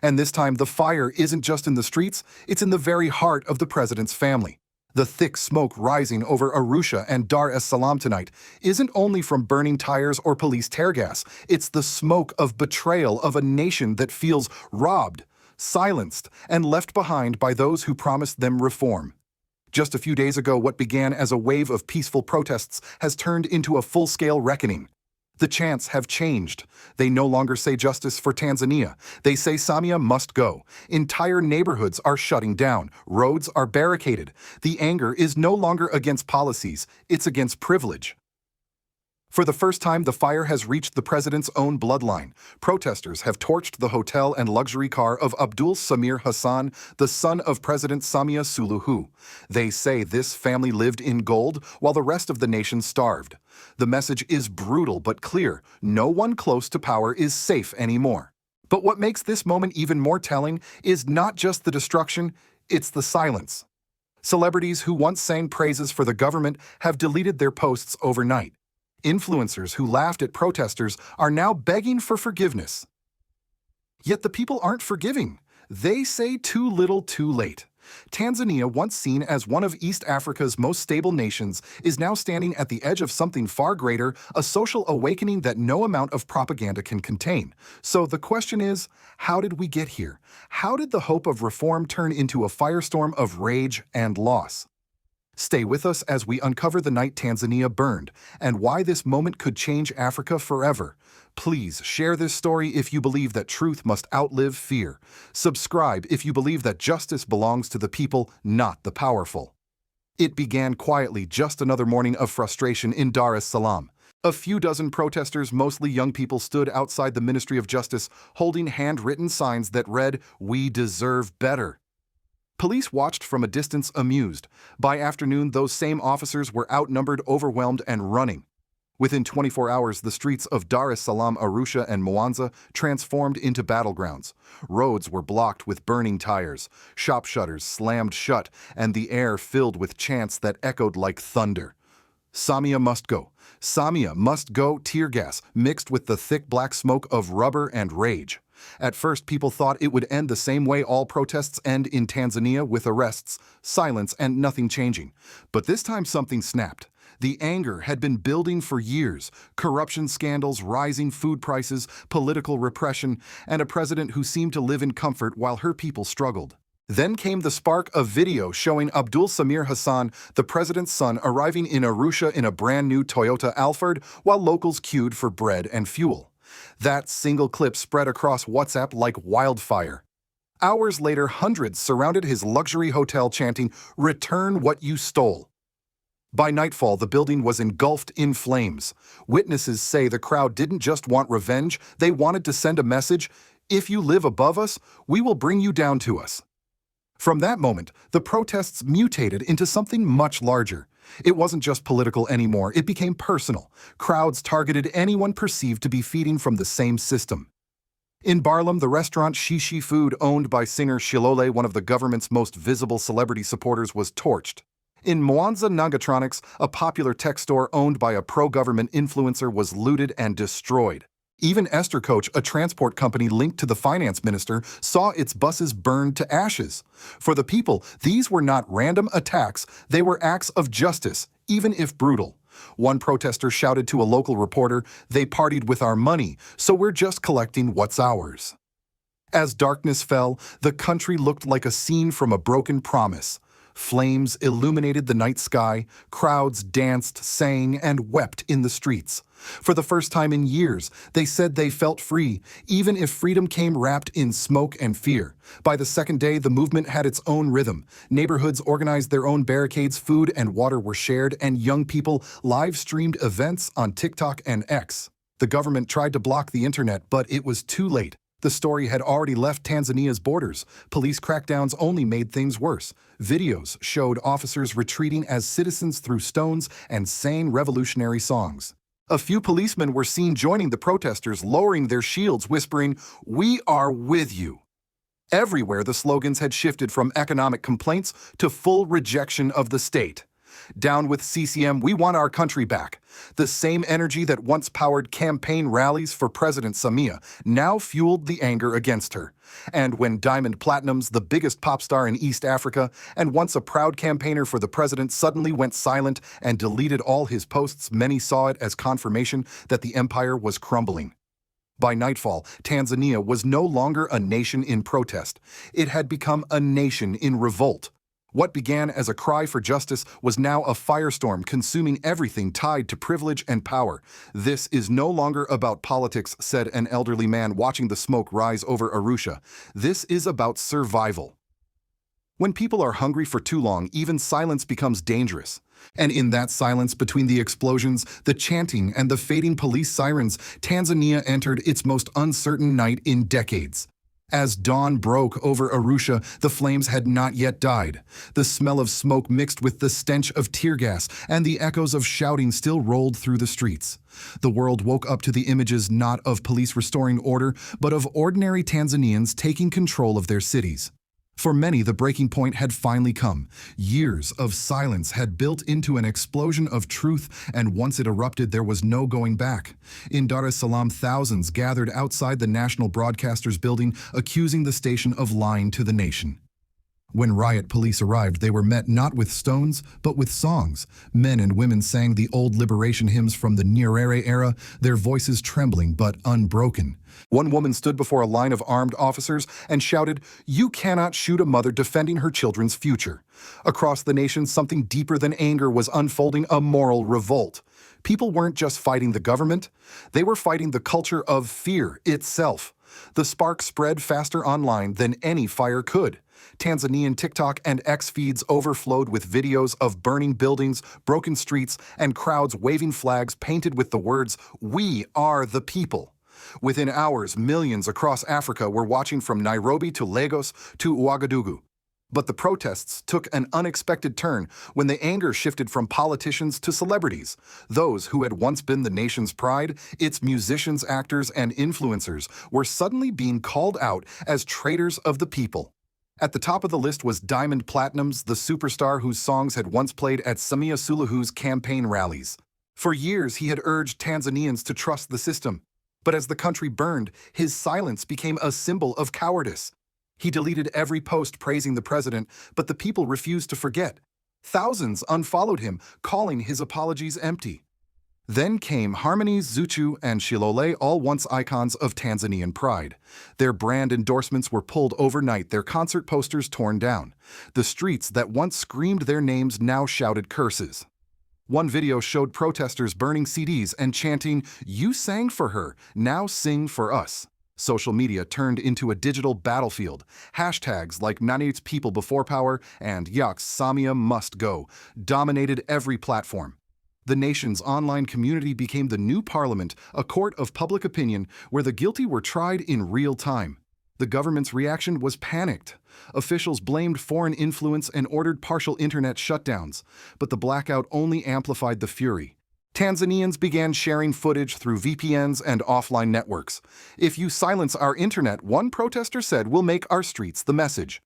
And this time, the fire isn't just in the streets, it's in the very heart of the president's family. The thick smoke rising over Arusha and Dar es Salaam tonight isn't only from burning tires or police tear gas, it's the smoke of betrayal of a nation that feels robbed, silenced, and left behind by those who promised them reform. Just a few days ago, what began as a wave of peaceful protests has turned into a full-scale reckoning. The chants have changed. They no longer say justice for Tanzania. They say Samia must go. Entire neighborhoods are shutting down. Roads are barricaded. The anger is no longer against policies, it's against privilege. For the first time, the fire has reached the president's own bloodline. Protesters have torched the hotel and luxury car of Abdul Samir Hassan, the son of President Samia Suluhu. They say this family lived in gold while the rest of the nation starved. The message is brutal but clear. No one close to power is safe anymore. But what makes this moment even more telling is not just the destruction, it's the silence. Celebrities who once sang praises for the government have deleted their posts overnight. Influencers who laughed at protesters are now begging for forgiveness. Yet the people aren't forgiving. They say too little too late. Tanzania, once seen as one of East Africa's most stable nations, is now standing at the edge of something far greater, a social awakening that no amount of propaganda can contain. So the question is, how did we get here? How did the hope of reform turn into a firestorm of rage and loss? Stay with us as we uncover the night Tanzania burned and why this moment could change Africa forever. Please share this story if you believe that truth must outlive fear. Subscribe if you believe that justice belongs to the people, not the powerful. It began quietly, just another morning of frustration in Dar es Salaam. A few dozen protesters, mostly young people, stood outside the Ministry of Justice holding handwritten signs that read, "We deserve better." Police watched from a distance, amused. By afternoon, those same officers were outnumbered, overwhelmed, and running. Within 24 hours, the streets of Dar es Salaam, Arusha, and Mwanza transformed into battlegrounds. Roads were blocked with burning tires, shop shutters slammed shut, and the air filled with chants that echoed like thunder. Samia must go. Samia must go, tear gas, mixed with the thick black smoke of rubber and rage. At first, people thought it would end the same way all protests end in Tanzania, with arrests, silence, and nothing changing. But this time something snapped. The anger had been building for years: corruption scandals, rising food prices, political repression, and a president who seemed to live in comfort while her people struggled. Then came the spark of video showing Abdul Samir Hassan, the president's son, arriving in Arusha in a brand new Toyota Alphard while locals queued for bread and fuel. That single clip spread across WhatsApp like wildfire. Hours later, hundreds surrounded his luxury hotel chanting, "Return what you stole." By nightfall, the building was engulfed in flames. Witnesses say the crowd didn't just want revenge, they wanted to send a message: if you live above us, we will bring you down to us. From that moment, the protests mutated into something much larger. It wasn't just political anymore, it became personal. Crowds targeted anyone perceived to be feeding from the same system. In Barlam, the restaurant Shishi Food, owned by singer Shilole, one of the government's most visible celebrity supporters, was torched. In Mwanza, Nagatronics, a popular tech store owned by a pro-government influencer, was looted and destroyed. Even Esther Coach, a transport company linked to the finance minister, saw its buses burned to ashes. For the people, these were not random attacks, they were acts of justice, even if brutal. One protester shouted to a local reporter, "They partied with our money, so we're just collecting what's ours." As darkness fell, the country looked like a scene from a broken promise. Flames illuminated the night sky, crowds danced, sang, and wept in the streets. For the first time in years, they said they felt free, even if freedom came wrapped in smoke and fear. By the second day, the movement had its own rhythm. Neighborhoods organized their own barricades, food and water were shared, and young people live-streamed events on TikTok and X. The government tried to block the internet, but it was too late. The story had already left Tanzania's borders. Police crackdowns only made things worse. Videos showed officers retreating as citizens threw stones and sang revolutionary songs. A few policemen were seen joining the protesters, lowering their shields, whispering, "We are with you." Everywhere, the slogans had shifted from economic complaints to full rejection of the state. "Down with CCM, we want our country back." The same energy that once powered campaign rallies for President Samia now fueled the anger against her. And when Diamond Platnumz, the biggest pop star in East Africa and once a proud campaigner for the president, suddenly went silent and deleted all his posts, many saw it as confirmation that the empire was crumbling. By nightfall, Tanzania was no longer a nation in protest. It had become a nation in revolt. What began as a cry for justice was now a firestorm consuming everything tied to privilege and power. "This is no longer about politics," said an elderly man watching the smoke rise over Arusha. "This is about survival." When people are hungry for too long, even silence becomes dangerous. And in that silence between the explosions, the chanting, and the fading police sirens, Tanzania entered its most uncertain night in decades. As dawn broke over Arusha, the flames had not yet died. The smell of smoke mixed with the stench of tear gas, and the echoes of shouting still rolled through the streets. The world woke up to the images not of police restoring order, but of ordinary Tanzanians taking control of their cities. For many, the breaking point had finally come. Years of silence had built into an explosion of truth, and once it erupted, there was no going back. In Dar es Salaam, thousands gathered outside the National Broadcaster's building, accusing the station of lying to the nation. When riot police arrived, they were met not with stones, but with songs. Men and women sang the old liberation hymns from the Nyerere era, their voices trembling but unbroken. One woman stood before a line of armed officers and shouted, "You cannot shoot a mother defending her children's future." Across the nation, something deeper than anger was unfolding, a moral revolt. People weren't just fighting the government, they were fighting the culture of fear itself. The spark spread faster online than any fire could. Tanzanian TikTok and X feeds overflowed with videos of burning buildings, broken streets, and crowds waving flags painted with the words, "We are the people." Within hours, millions across Africa were watching from Nairobi to Lagos to Ouagadougou. But the protests took an unexpected turn when the anger shifted from politicians to celebrities. Those who had once been the nation's pride, its musicians, actors, and influencers, were suddenly being called out as traitors of the people. At the top of the list was Diamond Platnumz, the superstar whose songs had once played at Samia Suluhu's campaign rallies. For years, he had urged Tanzanians to trust the system. But as the country burned, his silence became a symbol of cowardice. He deleted every post praising the president, but the people refused to forget. Thousands unfollowed him, calling his apologies empty. Then came Harmony, Zuchu, and Shilole, all once icons of Tanzanian pride. Their brand endorsements were pulled overnight, their concert posters torn down. The streets that once screamed their names now shouted curses. One video showed protesters burning CDs and chanting, "You sang for her, now sing for us." Social media turned into a digital battlefield. Hashtags like "Manage People Before Power" and "Yaks Samia Must Go" dominated every platform. The nation's online community became the new parliament, a court of public opinion where the guilty were tried in real time. The government's reaction was panicked. Officials blamed foreign influence and ordered partial internet shutdowns, but the blackout only amplified the fury. Tanzanians began sharing footage through VPNs and offline networks. "If you silence our internet," one protester said, "we'll make our streets the message."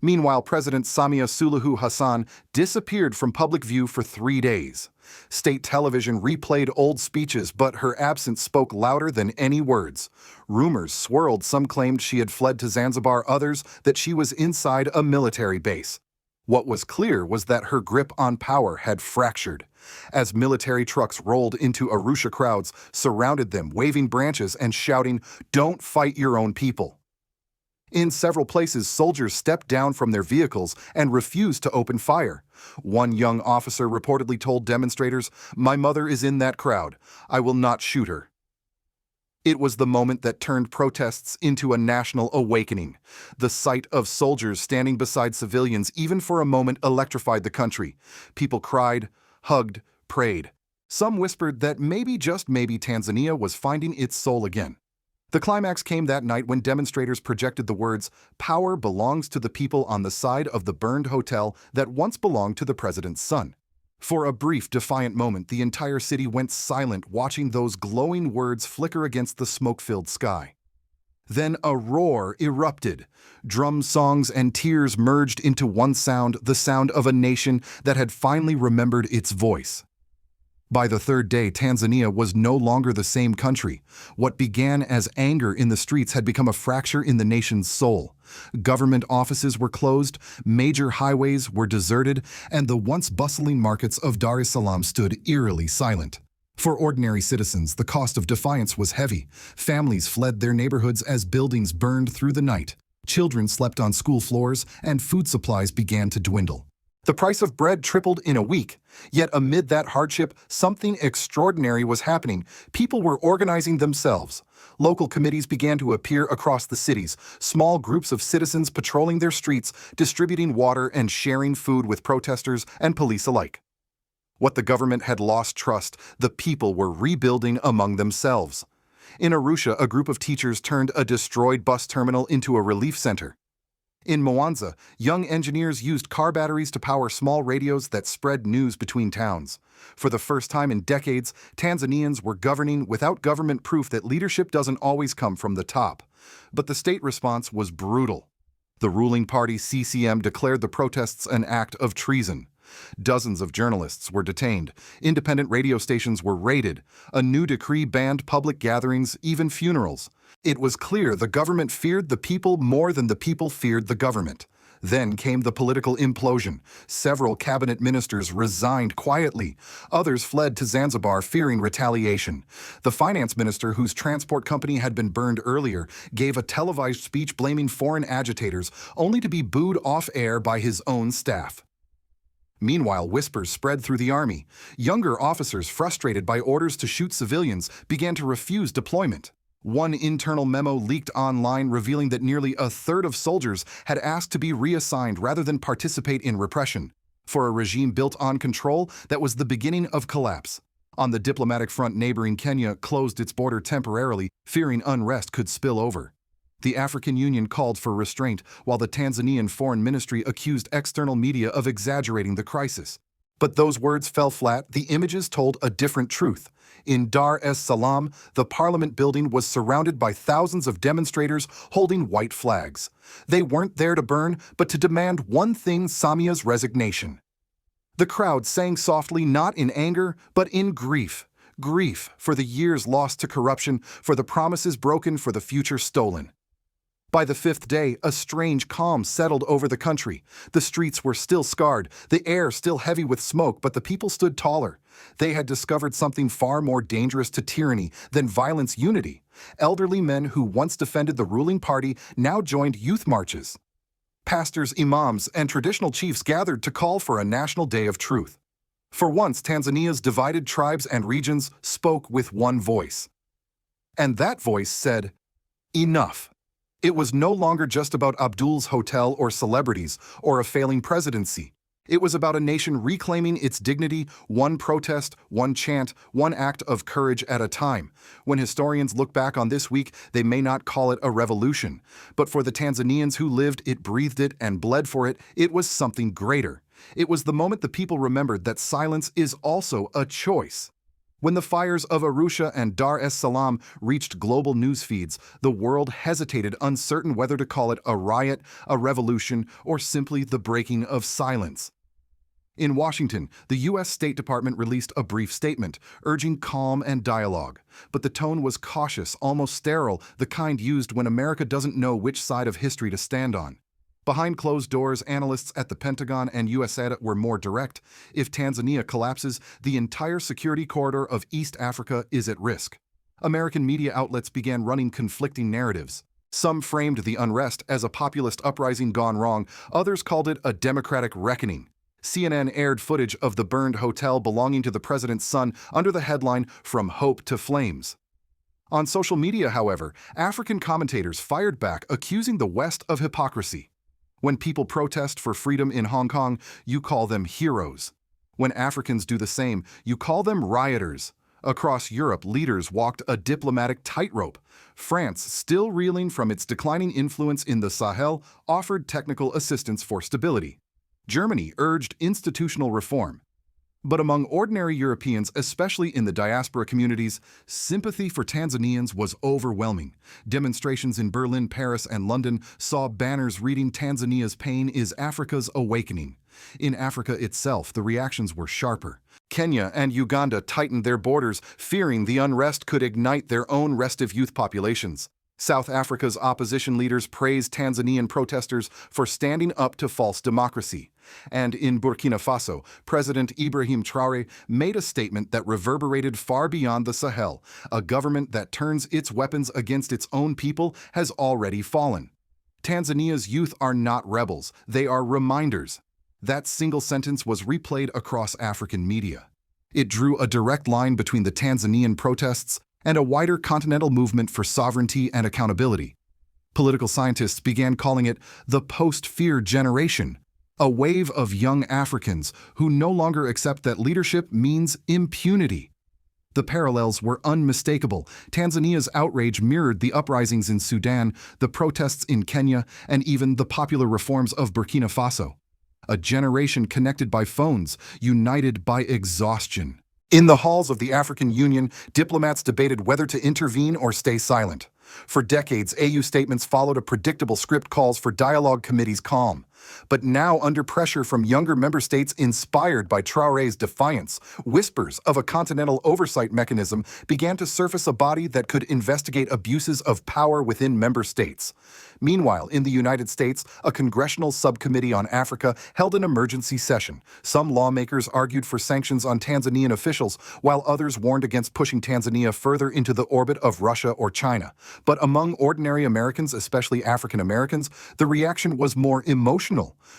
Meanwhile, President Samia Suluhu Hassan disappeared from public view for 3 days. State television replayed old speeches, but her absence spoke louder than any words. Rumors swirled. Some claimed she had fled to Zanzibar, others that she was inside a military base. What was clear was that her grip on power had fractured. As military trucks rolled into Arusha, crowds surrounded them, waving branches and shouting, "Don't fight your own people." In several places, soldiers stepped down from their vehicles and refused to open fire. One young officer reportedly told demonstrators, "My mother is in that crowd. I will not shoot her." It was the moment that turned protests into a national awakening. The sight of soldiers standing beside civilians, even for a moment, electrified the country. People cried, hugged, prayed. Some whispered that maybe, just maybe, Tanzania was finding its soul again. The climax came that night when demonstrators projected the words, "Power belongs to the people," on the side of the burned hotel that once belonged to the president's son. For a brief, defiant moment, the entire city went silent, watching those glowing words flicker against the smoke-filled sky. Then a roar erupted. Drums, songs, and tears merged into one sound, the sound of a nation that had finally remembered its voice. By the third day, Tanzania was no longer the same country. What began as anger in the streets had become a fracture in the nation's soul. Government offices were closed, major highways were deserted, and the once bustling markets of Dar es Salaam stood eerily silent. For ordinary citizens, the cost of defiance was heavy. Families fled their neighborhoods as buildings burned through the night. Children slept on school floors, and food supplies began to dwindle. The price of bread tripled in a week. Yet amid that hardship, something extraordinary was happening. People were organizing themselves. Local committees began to appear across the cities, small groups of citizens patrolling their streets, distributing water and sharing food with protesters and police alike. What the government had lost trust, the people were rebuilding among themselves. In Arusha, a group of teachers turned a destroyed bus terminal into a relief center. In Mwanza, young engineers used car batteries to power small radios that spread news between towns. For the first time in decades, Tanzanians were governing without government proof that leadership doesn't always come from the top. But the state response was brutal. The ruling party, CCM, declared the protests an act of treason. Dozens of journalists were detained. Independent radio stations were raided. A new decree banned public gatherings, even funerals. It was clear the government feared the people more than the people feared the government. Then came the political implosion. Several cabinet ministers resigned quietly. Others fled to Zanzibar fearing retaliation. The finance minister, whose transport company had been burned earlier, gave a televised speech blaming foreign agitators, only to be booed off air by his own staff. Meanwhile, whispers spread through the army. Younger officers, frustrated by orders to shoot civilians, began to refuse deployment. One internal memo leaked online revealing that nearly a third of soldiers had asked to be reassigned rather than participate in repression. For a regime built on control, that was the beginning of collapse. On the diplomatic front, neighboring Kenya closed its border temporarily, fearing unrest could spill over. The African Union called for restraint, while the Tanzanian Foreign Ministry accused external media of exaggerating the crisis. But those words fell flat. The images told a different truth. In Dar es Salaam, the parliament building was surrounded by thousands of demonstrators holding white flags. They weren't there to burn, but to demand one thing: Samia's resignation. The crowd sang softly, not in anger, but in grief. Grief for the years lost to corruption, for the promises broken, for the future stolen. By the fifth day, a strange calm settled over the country. The streets were still scarred, the air still heavy with smoke, but the people stood taller. They had discovered something far more dangerous to tyranny than violence: unity. Elderly men who once defended the ruling party now joined youth marches. Pastors, imams, and traditional chiefs gathered to call for a national day of truth. For once, Tanzania's divided tribes and regions spoke with one voice. And that voice said, "Enough." It was no longer just about Abdul's hotel or celebrities or a failing presidency. It was about a nation reclaiming its dignity, one protest, one chant, one act of courage at a time. When historians look back on this week, they may not call it a revolution. But for the Tanzanians who lived it, breathed it, and bled for it, it was something greater. It was the moment the people remembered that silence is also a choice. When the fires of Arusha and Dar es Salaam reached global news feeds, the world hesitated, uncertain whether to call it a riot, a revolution, or simply the breaking of silence. In Washington, the U.S. State Department released a brief statement, urging calm and dialogue. But the tone was cautious, almost sterile, the kind used when America doesn't know which side of history to stand on. Behind closed doors, analysts at the Pentagon and USAID were more direct. If Tanzania collapses, the entire security corridor of East Africa is at risk. American media outlets began running conflicting narratives. Some framed the unrest as a populist uprising gone wrong, others called it a democratic reckoning. CNN aired footage of the burned hotel belonging to the president's son under the headline, "From Hope to Flames." On social media, however, African commentators fired back, accusing the West of hypocrisy. When people protest for freedom in Hong Kong, you call them heroes. When Africans do the same, you call them rioters. Across Europe, leaders walked a diplomatic tightrope. France, still reeling from its declining influence in the Sahel, offered technical assistance for stability. Germany urged institutional reform. But among ordinary Europeans, especially in the diaspora communities, sympathy for Tanzanians was overwhelming. Demonstrations in Berlin, Paris, and London saw banners reading "Tanzania's pain is Africa's awakening." In Africa itself, the reactions were sharper. Kenya and Uganda tightened their borders, fearing the unrest could ignite their own restive youth populations. South Africa's opposition leaders praised Tanzanian protesters for standing up to false democracy. And in Burkina Faso, President Ibrahim Traoré made a statement that reverberated far beyond the Sahel. A government that turns its weapons against its own people has already fallen. Tanzania's youth are not rebels, they are reminders. That single sentence was replayed across African media. It drew a direct line between the Tanzanian protests and a wider continental movement for sovereignty and accountability. Political scientists began calling it the post-fear generation, a wave of young Africans who no longer accept that leadership means impunity. The parallels were unmistakable. Tanzania's outrage mirrored the uprisings in Sudan, the protests in Kenya, and even the popular reforms of Burkina Faso. A generation connected by phones, united by exhaustion. In the halls of the African Union, diplomats debated whether to intervene or stay silent. For decades, AU statements followed a predictable script: calls for dialogue, committees calm. But now, under pressure from younger member states inspired by Traoré's defiance, whispers of a continental oversight mechanism began to surface, a body that could investigate abuses of power within member states. Meanwhile, in the United States, a congressional subcommittee on Africa held an emergency session. Some lawmakers argued for sanctions on Tanzanian officials, while others warned against pushing Tanzania further into the orbit of Russia or China. But among ordinary Americans, especially African Americans, the reaction was more emotional.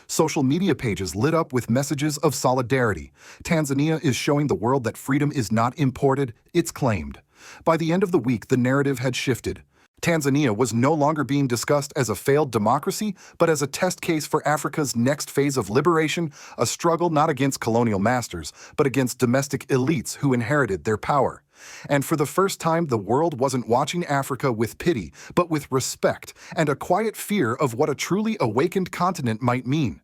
Social media pages lit up with messages of solidarity. Tanzania is showing the world that freedom is not imported, it's claimed. By the end of the week, the narrative had shifted. Tanzania was no longer being discussed as a failed democracy, but as a test case for Africa's next phase of liberation, a struggle not against colonial masters, but against domestic elites who inherited their power. And for the first time, the world wasn't watching Africa with pity, but with respect and a quiet fear of what a truly awakened continent might mean.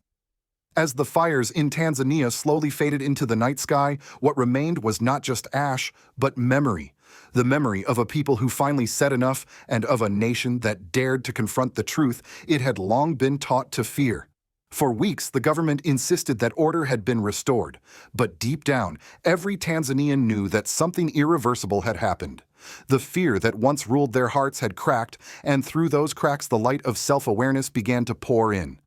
As the fires in Tanzania slowly faded into the night sky, what remained was not just ash, but memory. The memory of a people who finally said enough, and of a nation that dared to confront the truth it had long been taught to fear. For weeks, the government insisted that order had been restored, but deep down, every Tanzanian knew that something irreversible had happened. The fear that once ruled their hearts had cracked, and through those cracks the light of self-awareness began to pour in.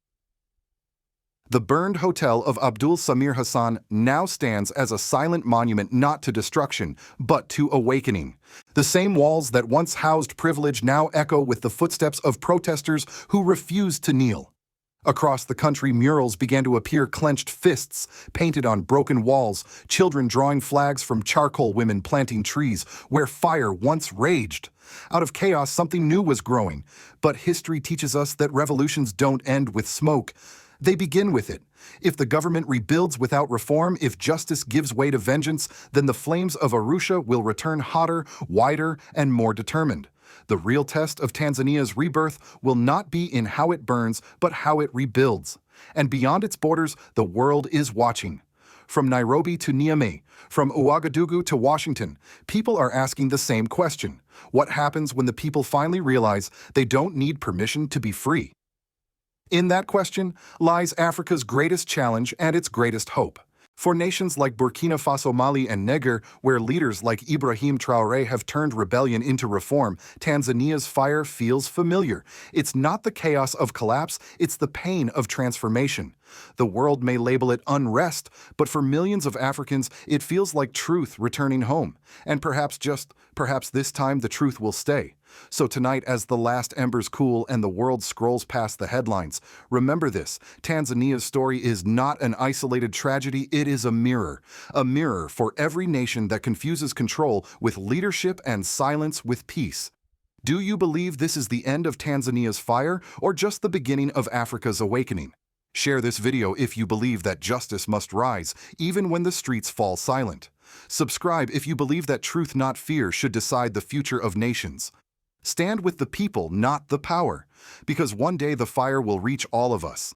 The burned hotel of Abdul Samir Hassan now stands as a silent monument not to destruction, but to awakening. The same walls that once housed privilege now echo with the footsteps of protesters who refused to kneel. Across the country, murals began to appear, clenched fists painted on broken walls, children drawing flags from charcoal, women planting trees where fire once raged. Out of chaos, something new was growing. But history teaches us that revolutions don't end with smoke. They begin with it. If the government rebuilds without reform, if justice gives way to vengeance, then the flames of Arusha will return hotter, wider, and more determined. The real test of Tanzania's rebirth will not be in how it burns, but how it rebuilds. And beyond its borders, the world is watching. From Nairobi to Niamey, from Ouagadougou to Washington, people are asking the same question. What happens when the people finally realize they don't need permission to be free? In that question lies Africa's greatest challenge and its greatest hope. For nations like Burkina Faso, Mali, and Niger, where leaders like Ibrahim Traoré have turned rebellion into reform, Tanzania's fire feels familiar. It's not the chaos of collapse, it's the pain of transformation. The world may label it unrest, but for millions of Africans, it feels like truth returning home. And perhaps this time, the truth will stay. So tonight, as the last embers cool and the world scrolls past the headlines, remember this: Tanzania's story is not an isolated tragedy, it is a mirror for every nation that confuses control with leadership and silence with peace. Do you believe this is the end of Tanzania's fire, or just the beginning of Africa's awakening? Share this video if you believe that justice must rise, even when the streets fall silent. Subscribe if you believe that truth, not fear, should decide the future of nations. Stand with the people, not the power, because one day the fire will reach all of us.